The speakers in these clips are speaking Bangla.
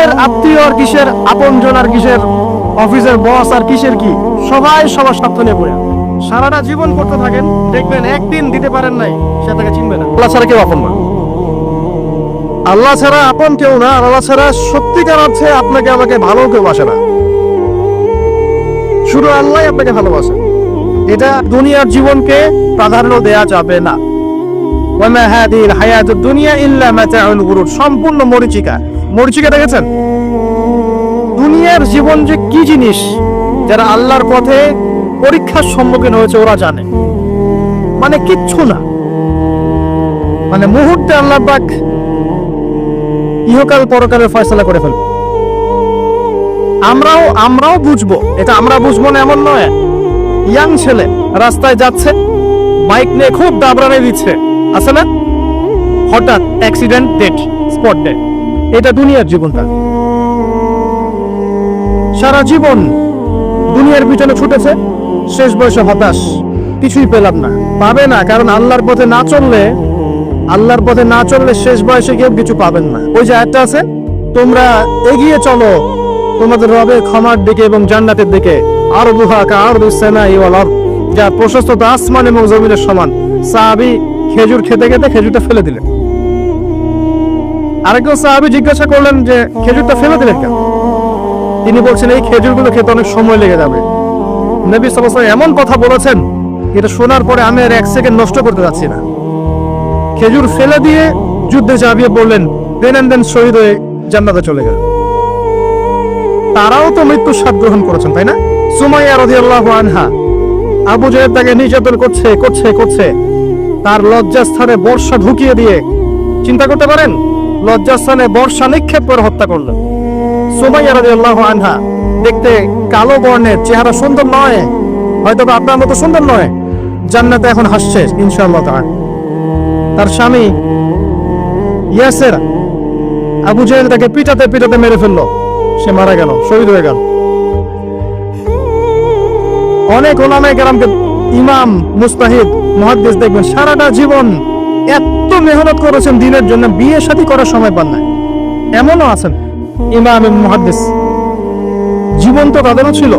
কিসের আত্মীয় আর কিসের আপনজন আর কিসের অফিসের বস আর কিসের কি, সবাই সবার স্বার্থ নিয়ে পড়ে সারাটা জীবন করতে থাকেন, দেখবেন একদিন দিতে পারেন নাই, সে তাকে চিনবে না। আল্লাহ ছাড়া কেউ আপন না, আল্লাহ ছাড়া আপন কেউ না, আল্লাহ ছাড়া সত্যিকার অর্থে আপনাকে আমাকে ভালো কেউ বাসে না, শুধু আল্লাহ আপনাকে ভালোবাসে। এটা দুনিয়ার জীবনকে প্রাধান্য দেয়া যাবে না। ওয়ামা হাদিহিল হায়াতুদ দুনিয়া ইল্লা মাতাউল গুরুর, সম্পূর্ণ মরীচিকা। মরীচিকা দেখেছেন? দুনিয়ার জীবন যে কি জিনিস, যারা আল্লাহর পথে পরীক্ষার সম্মুখীন হয়েছে ওরা জানে। মানে কিচ্ছু না, মানে মুহূর্তে আল্লাহ পাক ইহকাল পরকালের ফয়সালা করে ফেলবে। আমরাও বুঝবো, এটা আমরা বুঝবো না এমন নয়। ইয়াং ছেলে রাস্তায় যাচ্ছে, বাইক নিয়ে খুব দাবড়ানি দিচ্ছে, আছে না, হঠাৎ অ্যাক্সিডেন্ট, ডেট, স্পট ডেট। এটা দুনিয়ার জীবনটা। সারা জীবন দুনিয়ার পিছনে ছুটেছে, শেষ বয়সে হতাশ, কিছুই পেলাম না, পাবে না। কারণ আল্লাহর পথে না চললে শেষ বয়সে কেউ কিছু পাবেন না। ওই যে একটা আছে, তোমরা এগিয়ে চলো তোমাদের রবের ক্ষমার দিকে এবং জান্নাতের দিকে, আরদুহা কাআরদিস সামাই ওয়াল আরদ, যা প্রশস্ততা আসমান এবং জমিনের সমান। সাহাবী খেজুর খেতে খেতে খেজুরটা ফেলে দিলেন। আরেকজন সাহাবী জিজ্ঞাসা করলেন যে খেজুরটা ফেলে দিলেন কেন? তিনি বলছেন এই খেজুরগুলো খেতে অনেক সময় লেগে যাবে। নবী সাল্লাল্লাহু আলাইহি ওয়াসাল্লাম এমন কথা বলেছেন, এটা শোনার পরে আমি আর এক সেকেন্ড নষ্ট করতে যাচ্ছি না। খেজুর ফেলে দিয়ে যুদ্ধে ঝাঁপিয়ে পড়লেন, দেন শহীদ হয়ে জান্নাতে চলে গেলেন। তারাও তো মৃত্যুর স্বাদ গ্রহণ করেছেন, তাই না? সুমাইয়া রাদিয়াল্লাহু আনহা, আবু জাহেল তাকে নির্যাতন করছে, তার লজ্জাস্থানে বর্ষা ঢুকিয়ে দিয়ে, চিন্তা করতে পারেন, লজ্জাস্থানে বর্ষা নিক্ষেপ করে হত্যা করলেন। সুমাইয়া রাদিয়াল্লাহু আনহা দেখতে কালো বর্ণের, চেহারা সুন্দর নয়, হয়তো আপনার মতো সুন্দর নয়, জান্নাতে এখন হাসছে ইনশাআল্লাহ তাআলা। তার স্বামী ইয়াসের, আবু জাহেল তাকে পিটাতে মেরে ফেললো, সে মারা গেল, শহীদ হয়ে গেল। অনেক উলামায়ে কেরামকে, ইমাম, মুজতাহিদ, মুহাদ্দিস দেখবেন সারাটা জীবন এত মেহনত করেছেন দ্বীনের জন্য, বিয়ে শাদী করার সময় পান না। এমনও আছেন ইমাম এবং মুহাদ্দিস, জীবন তো তাদেরও ছিল।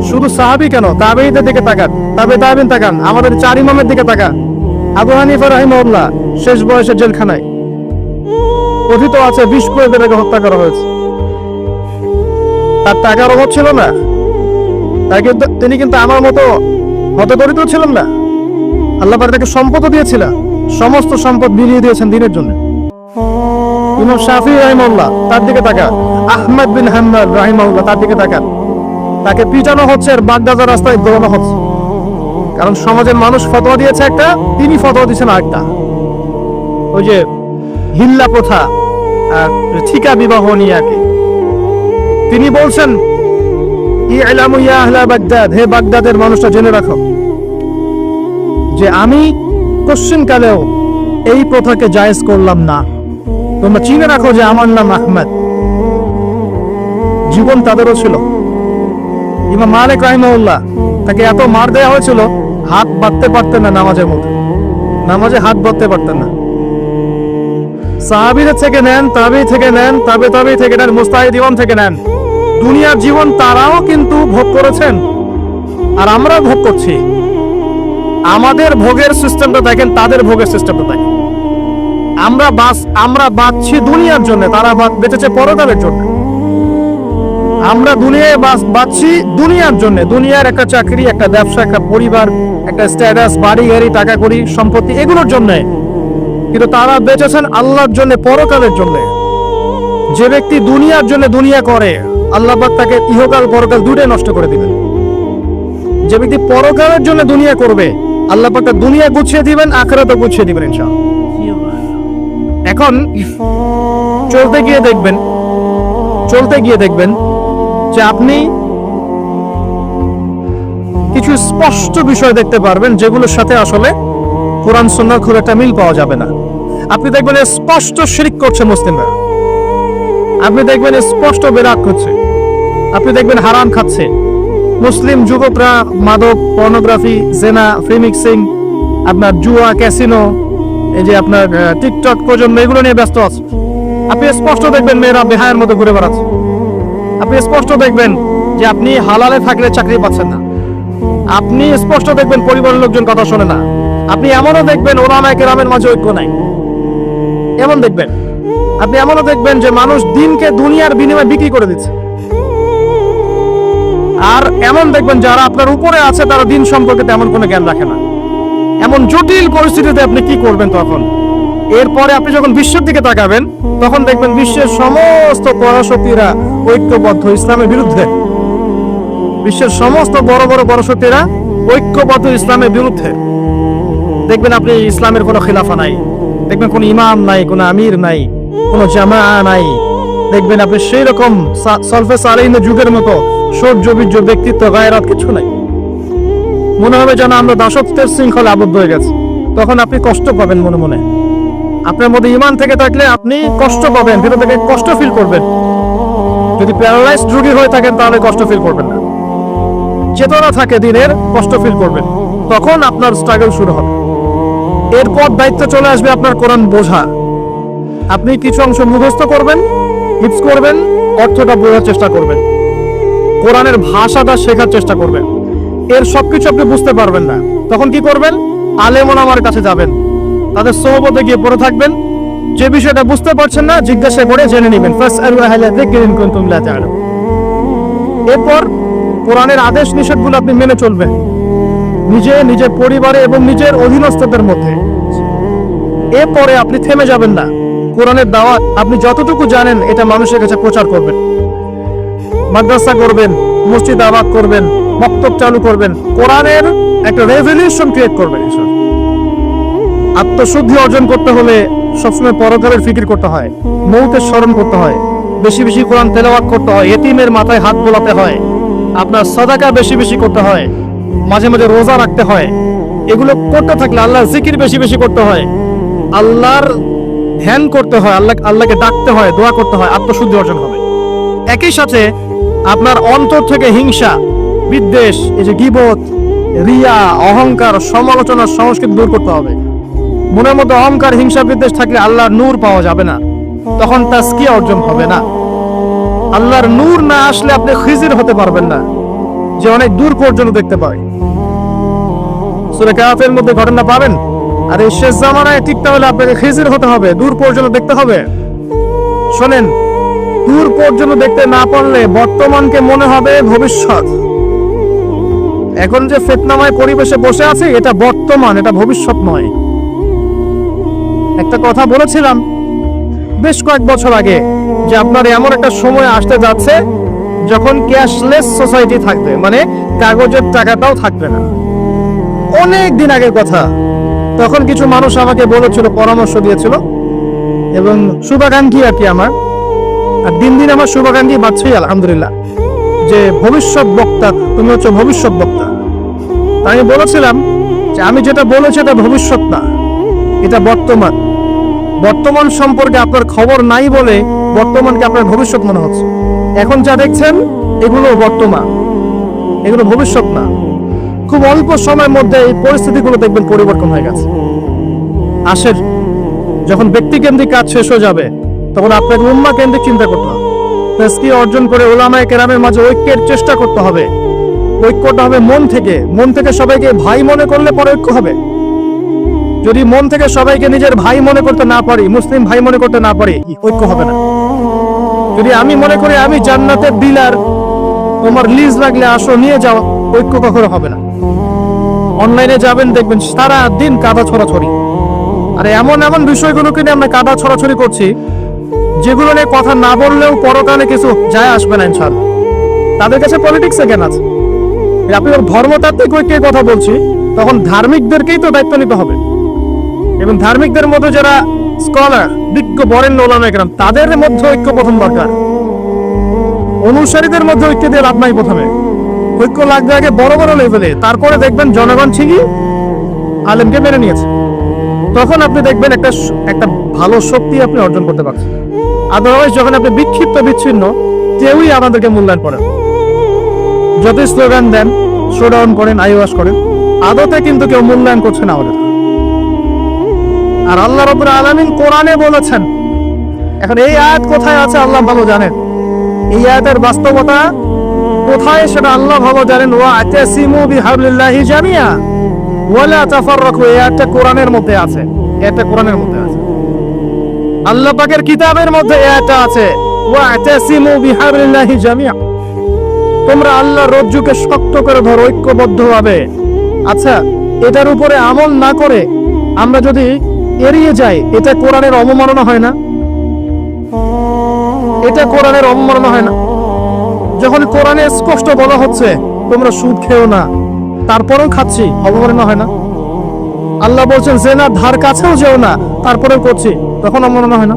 শুধু সাহাবী কেন, তাবেঈদের দিকে তাকান, তাবেঈন তাকান, আমাদের চার ইমামের দিকে তাকান। আবু হানিফা রাহিমাহুল্লাহ শেষ বয়সে জেলখানায়, কথিত আছে 20 করে তাকে হত্যা করা হয়েছে। তার টাকার অভাব ছিল না, তিনি কিন্তু আমার মতো হতদরিদ্র ছিলেন না। আল্লাহ পাক তাকে সম্পদও দিয়েছিলেন, সমস্ত সম্পদ বিলিয়ে দিয়েছেন দ্বীনের জন্য। ইমাম শাফিঈ রাহিমাহুল্লাহ, তার দিকে তাকান। আহমদ বিন হাম্বল রাহিমাহুল্লাহ, তার দিকে তাকান। তাকে পিটানো হচ্ছে আর বাগদাদের রাস্তায় দৌড়ানো হচ্ছে, কারণ সমাজের মানুষ ফতোয়া দিয়েছে একটা, তিনি ফতোয়া দিয়েছেন আরেকটা। ওই যে হিল্লা প্রথা আর ঠিকা বিবাহ নিয়ে আর কি, তিনি বলছেন ইলামু ইয়া আহলা বাগদাদ, হে বাগদাদের মানুষরা জেনে রাখো যে আমি কোশ্চিনকালেও এই প্রথাকে জায়েজ করলাম না। তোমরা চিনে রাখো যে আমার নাম আহমদ। জীবন তাদেরও ছিল। ইমাম মালিক রাহিমাহুল্লাহ, তাকে এত মার দেওয়া হয়েছিল, হাত বাঁধতে পারতেন না নামাজের মধ্যে, নামাজে হাত বাঁধতে পারতেন না। সাহাবীদের থেকে নেন, তাবেঈ থেকে নেন, তাবেঈ থেকে নেন, মুজতাহিদ ইমাম থেকে নেন, দুনিয়ার জীবন তারাও কিন্তু ভোগ করেছেন আর আমরাও ভোগ করছি। আমাদের ভোগের সিস্টেমটা দেখেন, তাদের ভোগের সিস্টেমটা দেখেন। আমরা বাঁচছি দুনিয়ার জন্য, তারা বেঁচেছে পরকালের জন্য। আমরা দুনিয়ায় বাঁচছি দুনিয়ার জন্য, দুনিয়ার একটা চাকরি, একটা ব্যবসা, একটা পরিবার, একটা স্ট্যাটাস, বাড়ি গাড়ি, টাকা কড়ি, সম্পত্তি, এগুলোর জন্য। কিন্তু তারা বেঁচেছেন আল্লাহর জন্য, পরকালের জন্য। যে ব্যক্তি দুনিয়ার জন্য দুনিয়া করে, আল্লাহ পাক তাকে ইহকাল পরকাল দুটোই নষ্ট করে দিবেন। যে ব্যক্তি পরকালের জন্য দুনিয়া করবে, আল্লাহ পাক তার দুনিয়া গুছিয়ে দিবেন, আখিরাতও গুছিয়ে দিবেন ইনশাআল্লাহ। এখন চলতে গিয়ে দেখবেন যে আপনি কিছু স্পষ্ট বিষয় দেখতে পারবেন যেগুলোর সাথে আসলে কোরআন সুন্নাহর খুব একটা মিল পাওয়া যাবে না। আপনি দেখবেন স্পষ্ট শিরক করছে মুসলিমরা, আপনি দেখবেন স্পষ্ট বেদাত করছে, আপনি দেখবেন হারাম খাচ্ছে। মুসলিম যুবকরা মাদক, পর্নোগ্রাফি, জেনা, ফ্রি মিক্সিং, আপনার জুয়া, ক্যাসিনো, এই যে আপনার টিকটক প্রজন্ম এগুলো নিয়ে ব্যস্ত আছে। আপনি স্পষ্ট দেখবেন মেয়েরা বেহায়ের মতো ঘুরে বেড়াচ্ছে। আপনি স্পষ্ট দেখবেন যে আপনি হালালে থাকলে চাকরি পাচ্ছেন না। আপনি স্পষ্ট দেখবেন পরিবারের লোকজন কথা শোনে না। আপনি এমনও দেখবেন ওলামায়ে কেরামের মাঝে ঐক্য নাই, এমন দেখবেন। আপনি এমনও দেখবেন যে মানুষ দিনকে দুনিয়ার বিনিময়ে বিক্রি করে দিচ্ছে। আর এমন দেখবেন যারা আপনার উপরে আছে তারা দিন সম্পর্কে তেমন কোনো জ্ঞান রাখে না। এমন জটিল পরিস্থিতিতে আপনি কি করবেন তখন? এরপরে আপনি যখন বিশ্বের দিকে তাকাবেন তখন দেখবেন বিশ্বের সমস্ত পরাশক্তিরা ঐক্যবদ্ধ ইসলামের বিরুদ্ধে। বিশ্বের সমস্ত বড় বড় পরাশক্তিরা ঐক্যবদ্ধ ইসলামের বিরুদ্ধে। দেখবেন আপনি ইসলামের কোনো খিলাফা নাই, দেখবেন কোনো ইমাম নাই, কোনো আমির নাই, কোনো জামা নাই। দেখবেন আপনি সেই রকম সলফে সালেহিনের যুগের মতো সৌর্য বীর্য ব্যক্তিত্ব গায়রাত কিছু নাই। মনে হবে যেন আমরা দাসত্বের শৃঙ্খলে আবদ্ধ হয়ে গেছি। তখন আপনি কষ্ট পাবেন মনে মনে। আপনার মধ্যে ঈমান থেকে থাকলে আপনি কষ্ট পাবেন, ভিতর থেকে কষ্ট ফিল করবেন। যদি প্যারালাইজড রোগী হয়ে থাকেন তাহলে কষ্ট ফিল করবেন না। চেতনা থাকে দিনের, কষ্ট ফিল করবেন। তখন আপনার স্ট্রাগল শুরু হবে। এরপর দায়িত্ব চলে আসবে আপনার কোরআন বোঝা। আপনি কিছু অংশ মুখস্থ করবেন, হিফজ করবেন, অর্থটা বোঝার চেষ্টা করবেন, কোরআনের ভাষাটা শেখার চেষ্টা করবেন। এর সবকিছু আপনি বুঝতে পারবেন না। তখন কি করবেন? আলেম ওলামার কাছে যাবেন, তাদের সোহবতে গিয়ে পড়ে থাকবেন। যে বিষয়টা বুঝতে পারছেন না জিজ্ঞাসা করে জেনে নেবেন। ফাসআলু আহলা যিকরি ইন কুনতুম লা তা'লামুন। এরপর কোরআনের আদেশ নিষেধগুলো আপনি মেনে চলবেন নিজের পরিবারে এবং নিজের অধীনস্থদের মধ্যে। এরপরে আপনি থেমে যাবেন না। কোরআনের দাওয়াত আপনি যতটুকু জানেন এটা মানুষের কাছে প্রচার করবেন। মাদ্রাসা করবেন, মসজিদ আবাদ করবেন, মক্তব চালু করবেন, কোরআনের একটা রেভলিউশন ক্রিয়েট করবেন। আত্মশুদ্ধি অর্জন করতে হলে সবসময় পরকালের ফিকির করতে হয়, মৌতের স্মরণ করতে হয়, বেশি বেশি কোরআন তেলাওয়াত করতে হয়, এতিমের মাথায় হাত বোলাতে হয়, আপনার সাদাকা বেশি বেশি করতে হয়, মাঝে মাঝে রোজা রাখতে হয়। এগুলো করতে থাকলে আল্লাহর জিকির বেশি বেশি করতে হয়, আল্লাহর ধ্যান করতে হয়, আল্লাহকে ডাকতে হয়, দোয়া করতে হয়, আত্মশুদ্ধি অর্জন হবে। একই সাথে আপনার অন্তর থেকে হিংসা, বিদ্বেষ, এই যে গীবত, রিয়া, অহংকার, সমালোচনার সংস্কৃতি দূর করতে হবে। মনের মধ্যে অহংকার, হিংসা, বিদ্বেষ থাকলে আল্লাহর নূর পাওয়া যাবে না, তখন তাজকিয়া অর্জন হবে না। আল্লাহর নূর না আসলে আপনি খিজির হতে পারবেন না, যে অনেক দূর পর্যন্ত দেখতে পায়। সূরা কাহফের মধ্যে ঘটনা পাবেন। আর এই শেষ জামানায় টিকতে হলে আপনাকে খিজির হতে হবে, দূর পর্যন্ত দেখতে হবে। শোনেন, দূর পর্যন্ত দেখতে না পারলে বর্তমানকে মনে হবে ভবিষ্যৎ। এখন যে ফিতনাময় পরিবেশে বসে আছে এটা বর্তমান, এটা ভবিষ্যৎ নয়। একটা কথা বলেছিলাম বেশ কয়েক বছর আগে যে আপনার এমন একটা সময় আসতে যাচ্ছে যখন ক্যাশলেস সোসাইটি থাকবে, মানে কাগজের টাকাটাও থাকবে না। অনেক দিন আগের কথা। তখন কিছু মানুষ আমাকে বলেছিল, পরামর্শ দিয়েছিল এবং শুভাকাঙ্ক্ষী আর কি আমার। আর দিন দিন আমার শুভাকাঙ্ক্ষী বাড়ছেই আলহামদুলিল্লাহ, যে ভবিষ্যৎ বক্তা, তুমি হচ্ছে ভবিষ্যৎ বক্তা। তাই আমি বলেছিলাম যে আমি যেটা বলেছি এটা ভবিষ্যৎ না, এটা বর্তমান। বর্তমান সম্পর্কে আপনার খবর নাই বলে বর্তমানকে আপনার ভবিষ্যৎ মনে হচ্ছে। এখন যা দেখছেন এগুলো বর্তমান, এগুলো ভবিষ্যৎ না। খুব অল্প সময়ের মধ্যে এই পরিস্থিতিগুলো দেখবেন পরিবর্তন হয়ে গেছে। আসেন, যখন ব্যক্তিকেন্দ্রিক কাজ শেষ হয়ে যাবে তখন আপনাকে উম্মাহ কেন্দ্রিক চিন্তা করতে হবে। তাজকিয়া অর্জন করে উলামায়ে কেরামের মাঝে ঐক্যের চেষ্টা করতে হবে। ঐক্যটা হবে মন থেকে। মন থেকে সবাইকে ভাই মনে করলে পরে ঐক্য হবে। যদি মন থেকে সবাইকে নিজের ভাই মনে করতে না পারি, মুসলিম ভাই মনে করতে না পারি, ঐক্য হবে না। যদি আমি মনে করি আমি জান্নাতের ডিলার, তোমার লিজ লাগলে আসো নিয়ে যাও, ঐক্য কখনো হবে না। অনলাইনে যাবেন দেখবেন সারা দিন কাদা ছড়াছড়ি। আর এমন এমন বিষয়গুলোকে নিয়ে আমরা কাদা ছড়াছড়ি করছি যেগুলো নিয়ে কথা না বললেও পরকালে কিছু যায় আসবে না ইনশাআল্লাহ। তাদের কাছে পলিটিক্সে জ্ঞান আছে। আপনি ধর্মতাত্ত্বিক ঐক্যের কথা বলছি, তখন ধার্মিকদেরকেই তো দায়িত্ব নিতে হবে। এবং ধার্মিকদের মধ্যে যারা স্কলার, বিজ্ঞ বরেণ্য ওলামায়ে কেরাম, তাদের মধ্যে ঐক্য প্রথম দরকার। অনুসারীদের মধ্যে ঐক্য দিয়ে লাভ নাই। প্রথমে ঐক্য লাগবে আগে বড় বড় লেভেলে, তারপরে দেখবেন জনগণ ঠিকই আলেমকে মেনে নিয়েছে। তখন আপনি দেখবেন একটা ভালো শক্তি আপনি অর্জন করতে পারছেন। আদারওয়াইজ যখন আপনি বিক্ষিপ্ত বিচ্ছিন্ন, কেউই আমাদেরকে মূল্যায়ন করেন। যতই স্লোগান দেন, শোডাউন করেন, আইওয়াস করেন, আদতে কিন্তু কেউ মূল্যায়ন করছে না আমাদের। আর আল্লাহ রাব্বুল আলামিন কোরআনে বলেছেন। এখন এই আয়াত কোথায় আছে আল্লাহ ভালো জানেন, এই আয়াতের বাস্তবতা কোথায় সেটা আল্লাহ ভালো জানেন। ওয়া'তাসিমু বিহাবলিল্লাহি জামিয়া ওয়ালা তাফাররাকু, এই আয়াতটা কোরআনের মধ্যে আছে, এটা কোরআনের মধ্যে আছে, আল্লাহ পাকের কিতাবের মধ্যে এই আয়াতটা আছে। ওয়া'তাসিমু বিহাবলিল্লাহি জামিয়া, তোমরা আল্লাহর রজ্জুকে শক্ত করে ধরো ঐক্যবদ্ধভাবে। আচ্ছা, এটার উপরে আমল না করে আমরা যদি এড়িয়ে যাই, এটা কোরআনের অবমাননা হয় না? এটা কোরআনের অবমাননা হয় না? যখন কোরআনে স্পষ্ট বলা হচ্ছে তোমরা সুদ খেও না, তারপরেও খাচ্ছি, অবমাননা হয় না? আল্লাহ বলছেন জেনার ধার কাছেও যেও না, তারপরেও করছি, তখন অবমাননা হয় না?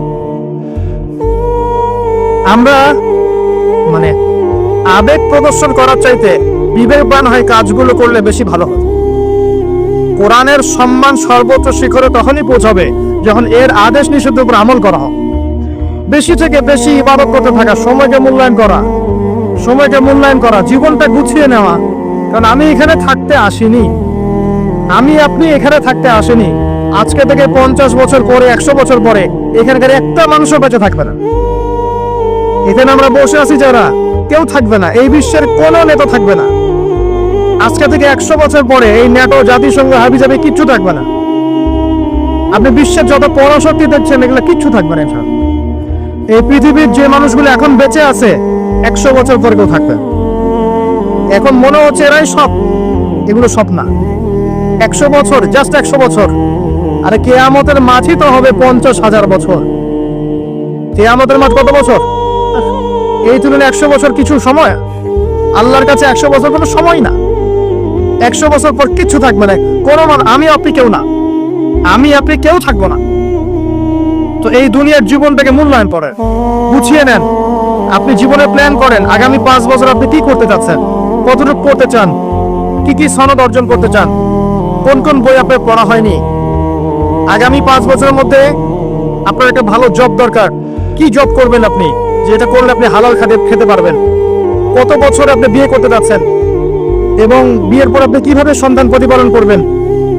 আমরা মানে আবেগ প্রদর্শন করার চাইতে বিবেকবান হয়ে কাজগুলো করলে বেশি ভালো হয়। কোরআনের সম্মান সর্বোচ্চ শিখরে তখনই পৌঁছাবে যখন এর আদেশ নিষেধের উপর আমল করা হয়। বেশি থেকে বেশি ইবাদত করতে থাকা, সময়কে মূল্যায়ন করা, সময়কে মূল্যায়ন করা, জীবনটা গুছিয়ে নেওয়া। কারণ আমি এখানে থাকতে আসিনি, আমি আপনি এখানে থাকতে আসেনি। আজকে থেকে 50 বছর পরে, 100 বছর পরে এখানকার একটা মানুষও বেঁচে থাকবে না। এখানে আমরা বসে আছি যারা, কেউ থাকবে না, এই বিশ্বের কোনো নেতা থাকবে না। আজকে থেকে 100 বছর পরে এই ন্যাটো, জাতিসংঘ, হাবিজাবি কিচ্ছু থাকবে না। আপনি বিশ্বের যত পরাশক্তি দেখছেন এগুলো কিচ্ছু থাকবে না। এই পৃথিবীর যে মানুষগুলো এখন বেঁচে আছে 100 বছর পরে কেউ থাকবে। এখন মনে হচ্ছে এরাই সব, এগুলো সব না। 100 বছর, জাস্ট 100 বছর। আরে কিয়ামতের মাঝই তো হবে 50,000 বছর। কিয়ামতের মাঝ কত বছর? এই তুলনায় 100 বছর কিছু সময়? আল্লাহর কাছে 100 বছর কোনো সময় না। 100 বছর পর কিচ্ছু থাকবে না, কোনো আমি আপনি কেউ না, আমি আপনি কেউ থাকবো না। তো এই দুনিয়ার জীবনটাকে মূল্যায়ন করেন, গুছিয়ে নেন। আপনি জীবনে প্ল্যান করেন আগামী 5 বছর আপনি কি করতে চাচ্ছেন, কতটুকু পড়তে চান, কি কি সনদ অর্জন করতে চান, কোন কোন বই আপনার পড়া হয়নি। আগামী 5 বছরের মধ্যে আপনার একটা ভালো জব দরকার, কি জব করবেন আপনি, যেটা করলে আপনি হালাল খেতে পারবেন। কত বছরে আপনি বিয়ে করতে যাচ্ছেন এবং বিয়ের পর আপনি কিভাবে সন্তান প্রতিপালন করবেন।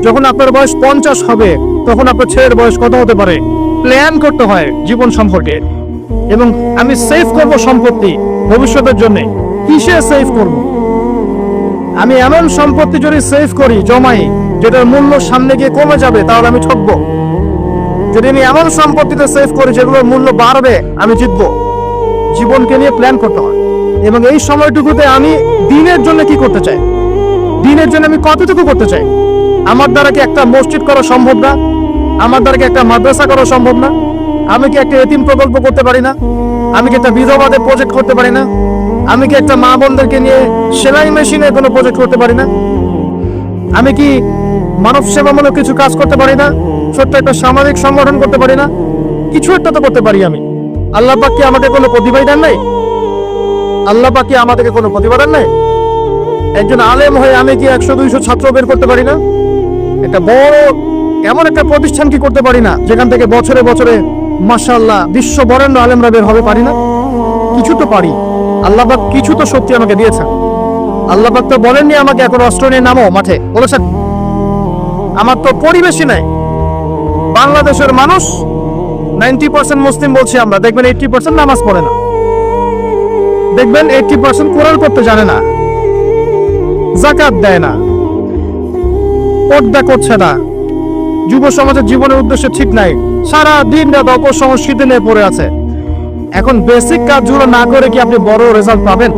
যখন আপনার বয়স 50 হবে তখন আপনার ছেলের বয়স কত হতে পারে, প্ল্যান করতে হয় জীবন সম্পর্কে। এবং আমি সেভ করব সম্পত্তি ভবিষ্যতের জন্য, কিসে সেভ করব? আমি এমন সম্পত্তি যদি সেভ করি, জমাই, যেটার মূল্য সামনে গিয়ে কমে যাবে, তাহলে আমি ঠকবো। যদি আমি এমন সম্পত্তিতে সেভ করি যেগুলোর মূল্য বাড়বে, আমি জিতবো। জীবনকে নিয়ে প্ল্যান করতে হয়। এবং এই সময়টুকুতে আমি দিনের জন্য কি করতে চাই, দিনের জন্য আমি কতটুকু করতে চাই। আমার দ্বারা কি একটা মসজিদ করা সম্ভব না? আমার দ্বারা কি একটা মাদ্রাসা করা সম্ভব না? আমি কি একটা এতিম প্রকল্প করতে পারি না? আমি কি একটা বিধবাদের প্রজেক্ট করতে পারি না? আমি কি একটা মা বোনদেরকে নিয়ে সেলাই মেশিনের কোনো প্রজেক্ট করতে পারি না? আমি কি মানব সেবামূলক কিছু কাজ করতে পারি না? ছোট্ট একটা সামাজিক সংগঠন করতে পারি না? কিছু একটা তো করতে পারি আমি। আল্লাহ পাক কি আমাকে কোনো প্রতিভা দেন নাই? আল্লাহ পাক কি আমাদেরকে কোনো প্রতিভা দেন নাই? একজন আলেম হয়ে আমি কি 100-200 ছাত্র বের করতে পারি না? একটা বড় এমন একটা প্রতিষ্ঠান কি করতে পারি না যেখান থেকে বছরে বছরে মাশাআল্লাহ বিশ্ব বরেণ্য আলেমরা বের হবে? পারি না? কিছু তো পারি। আল্লাহ পাক কিছু তো শক্তি আমাকে দিয়েছেন। আল্লাহ পাক তো বলেননি আমাকে এখন অস্ত্র নিয়ে নামো মাঠে, বলেছেন। আমার তো পরিবেশই নাই। বাংলাদেশের মানুষ 90% মুসলিম বলছি আমরা, দেখবেন 80% নামাজ পড়ে না, দেখবেন 80% কোরআন পড়তে জানে না, যাকাত দেয় না, পর্দা করছে না, যুব সমাজের জীবনের উদ্দেশ্য ঠিক নাই, সারা দিন রাত অপসংস্কৃতি নিয়ে পড়ে আছে। এখন বেসিক কাজগুলো না করে কি আপনি বড় রেজাল্ট পাবেন?